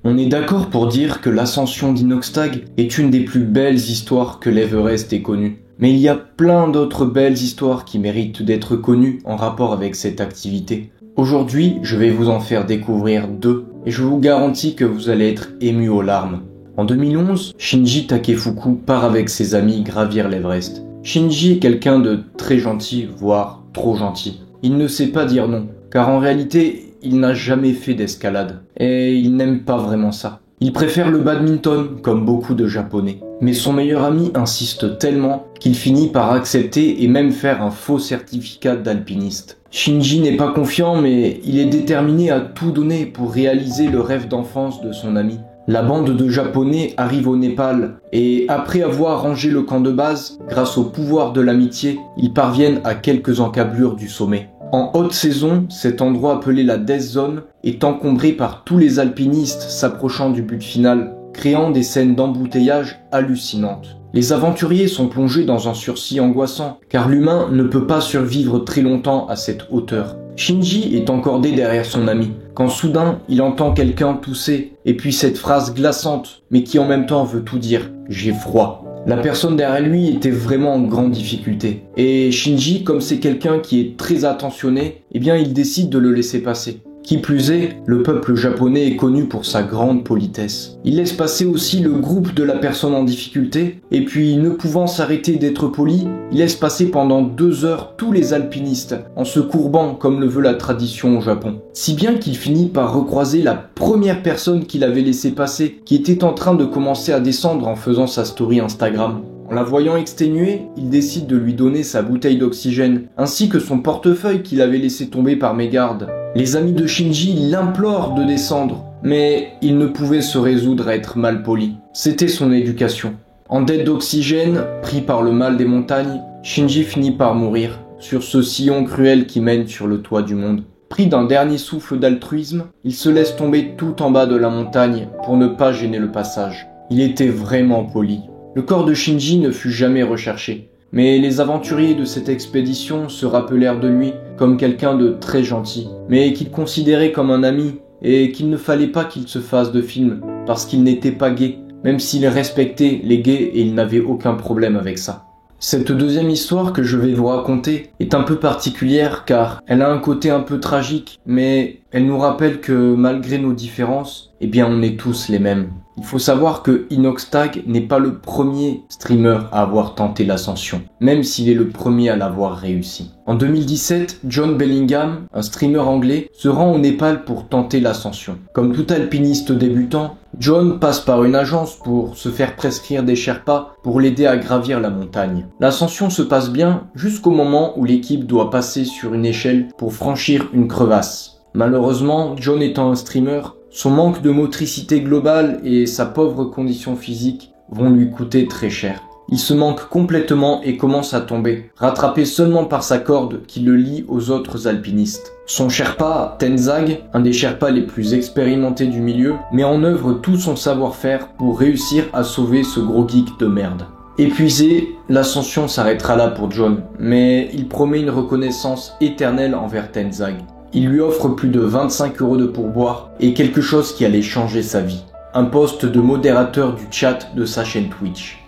On est d'accord pour dire que l'ascension d'Inoxtag est une des plus belles histoires que l'Everest ait connue. Mais il y a plein d'autres belles histoires qui méritent d'être connues en rapport avec cette activité. Aujourd'hui, je vais vous en faire découvrir deux, et je vous garantis que vous allez être émus aux larmes. En 2011, Shinji Takefuku part avec ses amis gravir l'Everest. Shinji est quelqu'un de très gentil, voire trop gentil. Il ne sait pas dire non, car en réalité, il n'a jamais fait d'escalade, et il n'aime pas vraiment ça. Il préfère le badminton, comme beaucoup de Japonais. Mais son meilleur ami insiste tellement qu'il finit par accepter et même faire un faux certificat d'alpiniste. Shinji n'est pas confiant, mais il est déterminé à tout donner pour réaliser le rêve d'enfance de son ami. La bande de Japonais arrive au Népal, et après avoir rangé le camp de base, grâce au pouvoir de l'amitié, ils parviennent à quelques encablures du sommet. En haute saison, cet endroit appelé la Death Zone est encombré par tous les alpinistes s'approchant du but final, créant des scènes d'embouteillage hallucinantes. Les aventuriers sont plongés dans un sursis angoissant, car l'humain ne peut pas survivre très longtemps à cette hauteur. Shinji est encordé derrière son ami, quand soudain il entend quelqu'un tousser, et puis cette phrase glaçante, mais qui en même temps veut tout dire, « J'ai froid ». La personne derrière lui était vraiment en grande difficulté. Et Shinji, comme c'est quelqu'un qui est très attentionné, eh bien il décide de le laisser passer. Qui plus est, le peuple japonais est connu pour sa grande politesse. Il laisse passer aussi le groupe de la personne en difficulté, et puis ne pouvant s'arrêter d'être poli, il laisse passer pendant 2 heures tous les alpinistes, en se courbant comme le veut la tradition au Japon. Si bien qu'il finit par recroiser la première personne qu'il avait laissé passer, qui était en train de commencer à descendre en faisant sa story Instagram. En la voyant exténuée, il décide de lui donner sa bouteille d'oxygène, ainsi que son portefeuille qu'il avait laissé tomber par mégarde. Les amis de Shinji l'implorent de descendre, mais il ne pouvait se résoudre à être mal poli. C'était son éducation. En dette d'oxygène, pris par le mal des montagnes, Shinji finit par mourir, sur ce sillon cruel qui mène sur le toit du monde. Pris d'un dernier souffle d'altruisme, il se laisse tomber tout en bas de la montagne pour ne pas gêner le passage. Il était vraiment poli. Le corps de Shinji ne fut jamais recherché, mais les aventuriers de cette expédition se rappelèrent de lui comme quelqu'un de très gentil, mais qu'ils considéraient comme un ami et qu'il ne fallait pas qu'il se fasse de film parce qu'il n'était pas gay, même s'il respectait les gays et il n'avait aucun problème avec ça. Cette deuxième histoire que je vais vous raconter est un peu particulière car elle a un côté un peu tragique, mais elle nous rappelle que malgré nos différences, eh bien on est tous les mêmes. Il faut savoir que Inoxtag n'est pas le premier streamer à avoir tenté l'ascension, même s'il est le premier à l'avoir réussi. En 2017, John Bellingham, un streamer anglais, se rend au Népal pour tenter l'ascension. Comme tout alpiniste débutant, John passe par une agence pour se faire prescrire des Sherpas pour l'aider à gravir la montagne. L'ascension se passe bien jusqu'au moment où l'équipe doit passer sur une échelle pour franchir une crevasse. Malheureusement, John étant un streamer, son manque de motricité globale et sa pauvre condition physique vont lui coûter très cher. Il se manque complètement et commence à tomber, rattrapé seulement par sa corde qui le lie aux autres alpinistes. Son Sherpa, Tenzag, un des Sherpas les plus expérimentés du milieu, met en œuvre tout son savoir-faire pour réussir à sauver ce gros geek de merde. Épuisé, l'ascension s'arrêtera là pour John, mais il promet une reconnaissance éternelle envers Tenzag. Il lui offre plus de 25 € de pourboire et quelque chose qui allait changer sa vie. Un poste de modérateur du chat de sa chaîne Twitch.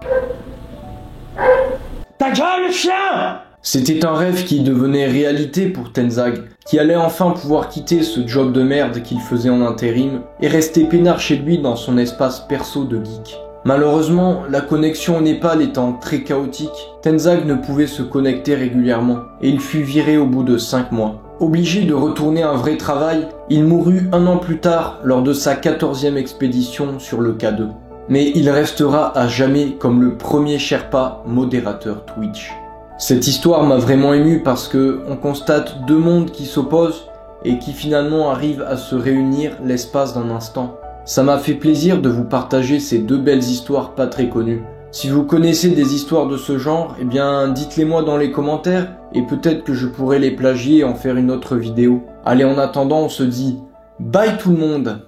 Ta gueule, le chien! C'était un rêve qui devenait réalité pour Tenzag, qui allait enfin pouvoir quitter ce job de merde qu'il faisait en intérim et rester peinard chez lui dans son espace perso de geek. Malheureusement, la connexion au Népal étant très chaotique, Tenzag ne pouvait se connecter régulièrement et il fut viré au bout de 5 mois. Obligé de retourner à un vrai travail, il mourut 1 an plus tard lors de sa 14e expédition sur le K2. Mais il restera à jamais comme le premier Sherpa modérateur Twitch. Cette histoire m'a vraiment ému parce que on constate 2 mondes qui s'opposent et qui finalement arrivent à se réunir l'espace d'un instant. Ça m'a fait plaisir de vous partager ces 2 belles histoires pas très connues. Si vous connaissez des histoires de ce genre, eh bien dites-les moi dans les commentaires et peut-être que je pourrai les plagier et en faire une autre vidéo. Allez, en attendant, on se dit bye tout le monde!